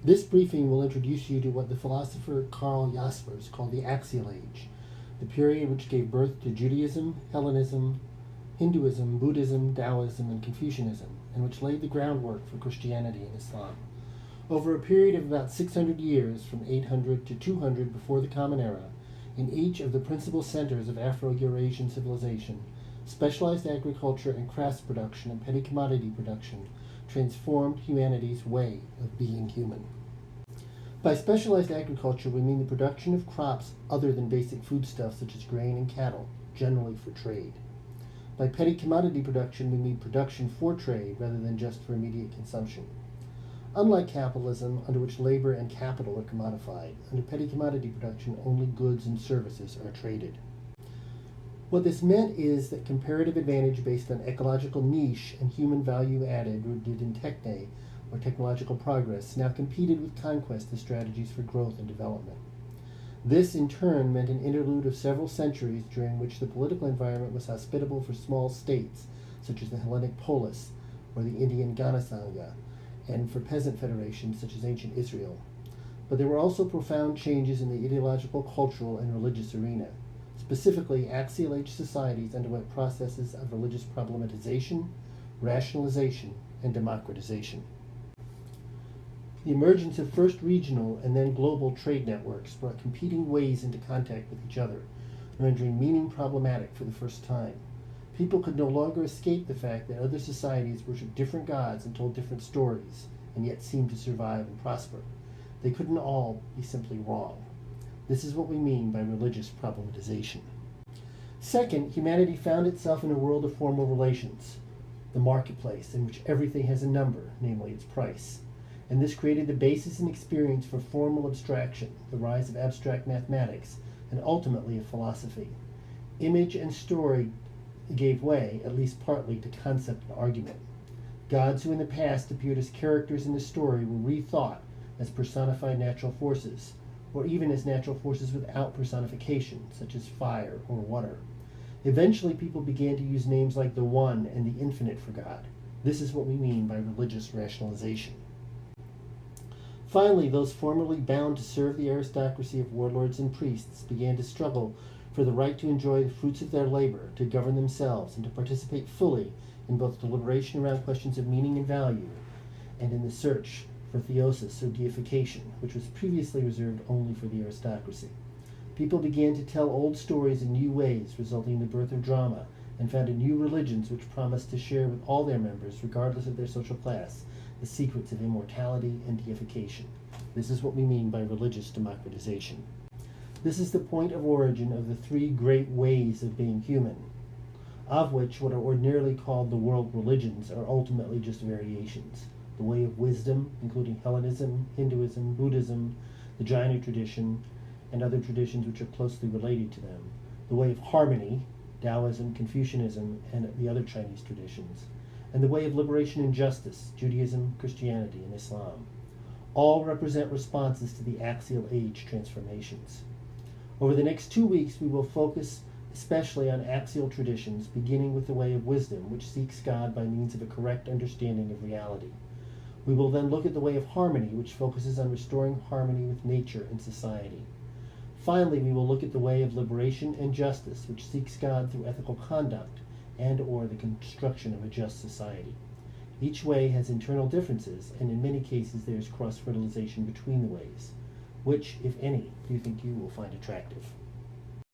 This briefing will introduce you to what the philosopher Karl Jasper called the Axial Age, the period which gave birth to Judaism, Hellenism, Hinduism, Buddhism, Taoism, and Confucianism, and which laid the groundwork for Christianity and Islam. Over a period of about 600 years, from 800 to 200 before the Common Era, in each of the principal centers of Afro-Eurasian civilization, specialized agriculture and crafts production and petty commodity production transformed humanity's way of being human. By specialized agriculture, we mean the production of crops other than basic foodstuffs such as grain and cattle, generally for trade. By petty commodity production, we mean production for trade rather than just for immediate consumption. Unlike capitalism, under which labor and capital are commodified, under petty commodity production, only goods and services are traded. What this meant is that comparative advantage based on ecological niche and human value added, rooted in techne, or technological progress, now competed with conquest as strategies for growth and development. This, in turn, meant an interlude of several centuries during which the political environment was hospitable for small states, such as the Hellenic Polis or the Indian Ganasanga, and for peasant federations such as ancient Israel. But there were also profound changes in the ideological, cultural, and religious arena. Specifically, Axial Age societies underwent processes of religious problematization, rationalization, and democratization. The emergence of first regional and then global trade networks brought competing ways into contact with each other, rendering meaning problematic for the first time. People could no longer escape the fact that other societies worshiped different gods and told different stories, and yet seemed to survive and prosper. They couldn't all be simply wrong. This is what we mean by religious problematization. Second, humanity found itself in a world of formal relations, the marketplace, in which everything has a number, namely its price. And this created the basis and experience for formal abstraction, the rise of abstract mathematics, and ultimately of philosophy. Image and story gave way, at least partly, to concept and argument. Gods who in the past appeared as characters in the story were rethought as personified natural forces, or even as natural forces without personification, such as fire or water. Eventually, people began to use names like the One and the Infinite for God. This is what we mean by religious rationalization. Finally, those formerly bound to serve the aristocracy of warlords and priests began to struggle for the right to enjoy the fruits of their labor, to govern themselves, and to participate fully in both deliberation around questions of meaning and value, and in the search for theosis or deification, which was previously reserved only for the aristocracy. People began to tell old stories in new ways, resulting in the birth of drama, and founded new religions which promised to share with all their members, regardless of their social class, the secrets of immortality and deification. This is what we mean by religious democratization. This is the point of origin of the three great ways of being human, of which what are ordinarily called the world religions are ultimately just variations. The way of wisdom, including Hellenism, Hinduism, Buddhism, the Jaina tradition, and other traditions which are closely related to them. The way of harmony, Taoism, Confucianism, and the other Chinese traditions. And the way of liberation and justice, Judaism, Christianity, and Islam. All represent responses to the Axial Age transformations. Over the next 2 weeks, we will focus especially on axial traditions, beginning with the way of wisdom, which seeks God by means of a correct understanding of reality. We will then look at the way of harmony, which focuses on restoring harmony with nature and society. Finally, we will look at the way of liberation and justice, which seeks God through ethical conduct and or the construction of a just society. Each way has internal differences, and in many cases there is cross-fertilization between the ways. Which, if any, do you think you will find attractive?